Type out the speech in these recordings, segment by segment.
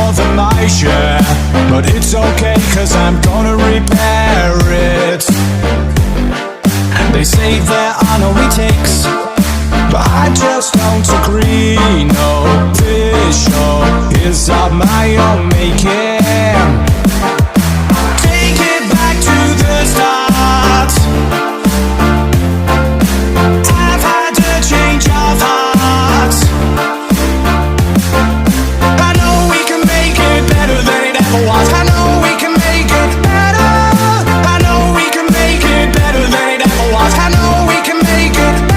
more than my share, but it's okay, cause I'm gonna repair it. They say there are no retakes, but I just don't agree. No, this show is of my own making. Take it back to the start. I've had a change of heart. I know we can make it better than it ever was. I know we can make it better. I know we can make it better than it ever was. I know we can make it better.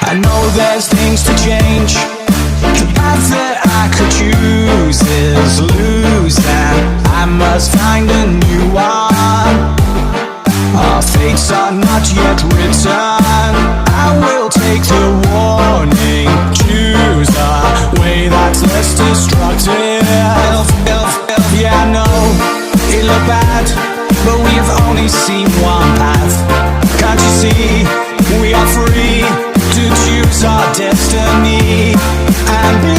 I know there's things to change. The path that I could choose is losing. I must find a new one. Our fates are not yet written. I will take the warning. Choose a way that's less destructive. Yeah, I know it look bad, but we have only seen one path. Can't you see? We are free to choose our destiny and be